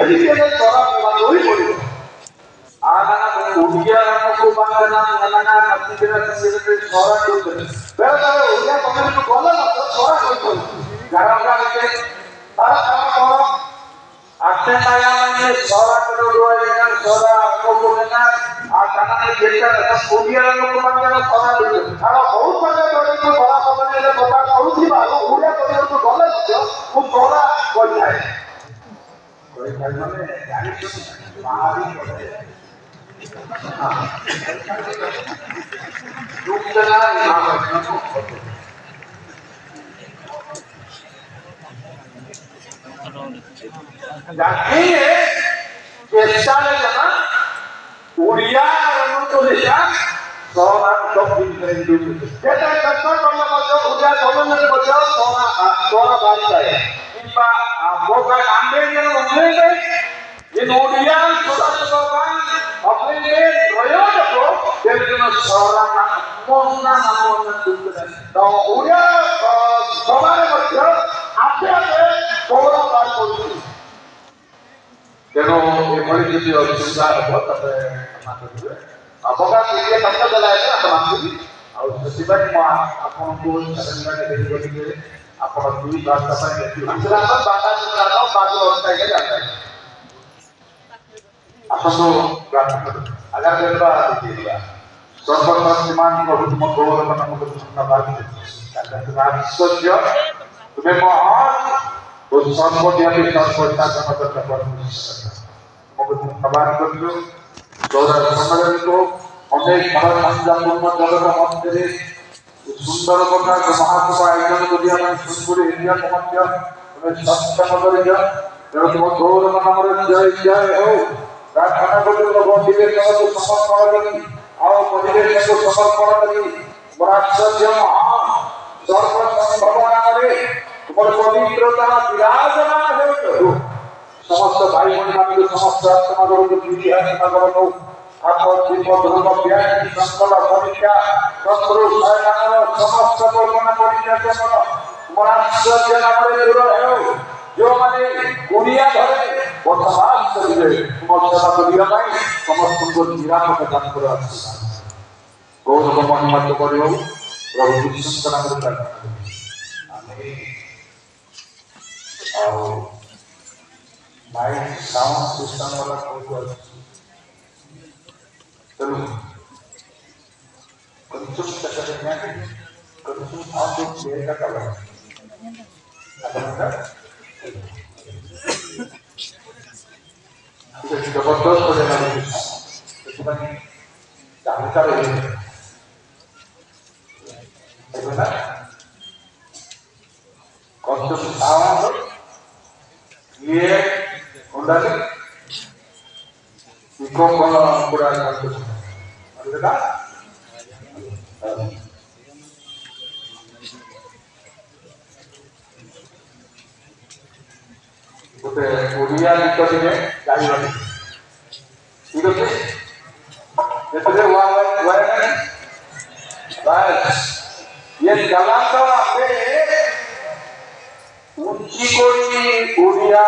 ଏଠିକେ ତରା ହୋଇ ପଡ଼ିବ आना उड़िया को बांधना नना नतीजरा से सोरा को बेटा उड़िया तमे को बोला मत सोरा को गारंगा के तारा काम करो आते माया में सोरा को रोएगा सोरा को बोलना आ काना के बेटा उड़िया को बांधना सोरा को तारा बहुत बड़े बड़े को बड़ा सबने ले बता कहूथि बा उड़िया तमे को बोला मत वो सोरा कोई है माने जानी महावी दूसरा नाम जानते हैं कैसा लगा उड़िया तो लिखा सोना सब दिन करेंगे कहता है कस्टमर करना बचाओ उड़िया दोनों में बचाओ सोना सोना बात है इनका वो का आंधे ये उंगली में ये उड़िया छोटा छोटा बात अपने लिए प्रयोग को देखना सोना ना मोना ना मोना दूसरा तो उड़िया सोना बच्चे आते आते सोना बात बोलती देखो ये बड़ी चीज़ और सुविधा बहुत है हमारे लिए अब अगर ये तंत्र चलाए ना तो हम भी और सिवाय मां अपन को सरंगा के देखने के लिए अपन दूरी बात कर पाएंगे दूसरा बात बात करना बात और चाहिए जाता है अपन तो अगर बेटा दीजिएगा सर्वश्रेष्ठमान बहुत गौरव नाम को सुनना बात है आश्चर्य तुम्हें महान तो सर्वज्ञानी सर्वज्ञता समझता परमेश्वर मगो धन्यवाद करलो गौरव समाज को अनेक भारत संपूर्ण जगत मध्य सुंदर कथा महासभा आयोजन करिया मैं सुनपुरी इंडिया मध्य तुम्हें सक्षम करिया तेणु तुम गौरव नाम जय जय हो प्रार्थना करो परिवेश को समर्पण करी आओ परिवेश को समर्पण करी राष्ट्र महान सर्वसंभव नामे तुम पवित्रता विराजमान हो समस्त भाई बहन मान समस्त आत्मा को पीढ़ी आत्मा को आप जीव धर्म व्याधि संकट परीक्षा शत्रु शयतान समस्त कल्पना परीक्षा से मन राष्ट्र नाम दूर हो जो माने गुड़िया घरे बसवास करिवे तुम सेवा करिया पाई समस्त को निरापद दान कर गौरव महिमा तो करियो प्रभु विष्णु नाम रे आमीन और माइक साउंड सिस्टम वाला कोई चलो कंचुक तकरnya कंचुक audio clear का कवर ada sudah जबरदस्त हो जाना है इसमें जानकारी है ना कंचुक साउंड ये उन्होंने इको पूरा कंचुक ada उसे उड़िया लिखो दिने जारी वाली ठीक है जैसे वो है बस ये जलान तो आपके ऊंची कोई उड़िया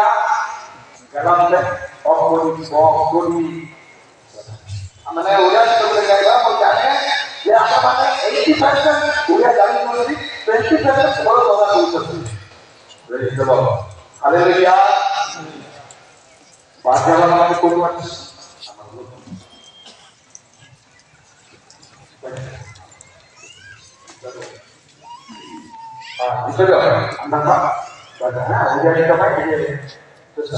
जलान में कोई हमने उड़िया तो लगाएगा वो जाने ये आपका माने 80% उड़िया जारी होगी 20% और सोना हो सकती है वेरी गुड हालेलुया बादशाह नाम को कोई मत itu dia anda baca udah kita pakai dia terus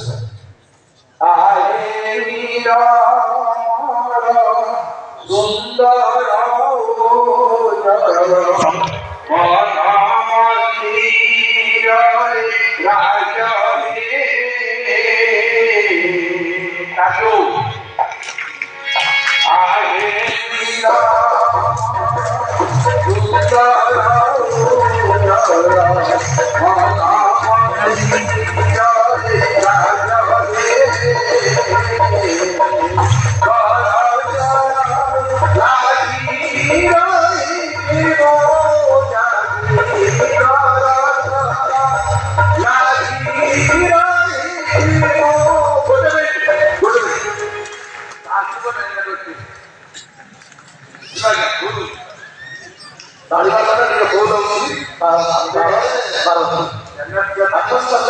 ayo sundara raja satu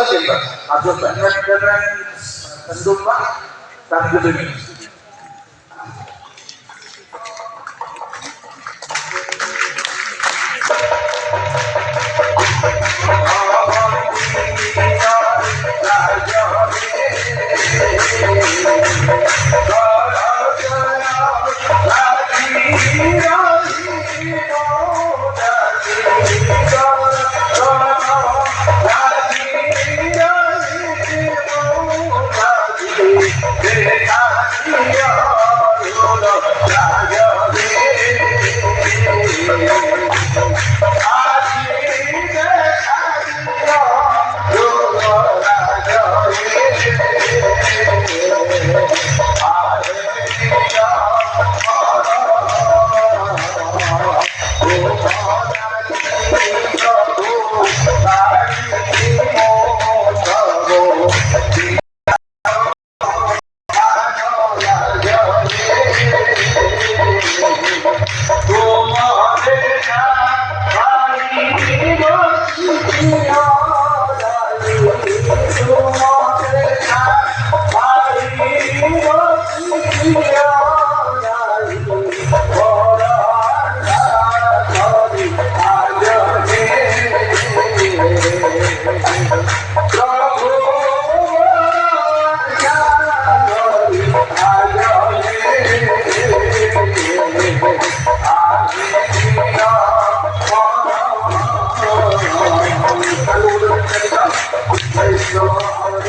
silver. Masuk banyak dengan tentukan tanggung ini.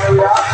Hallelujah.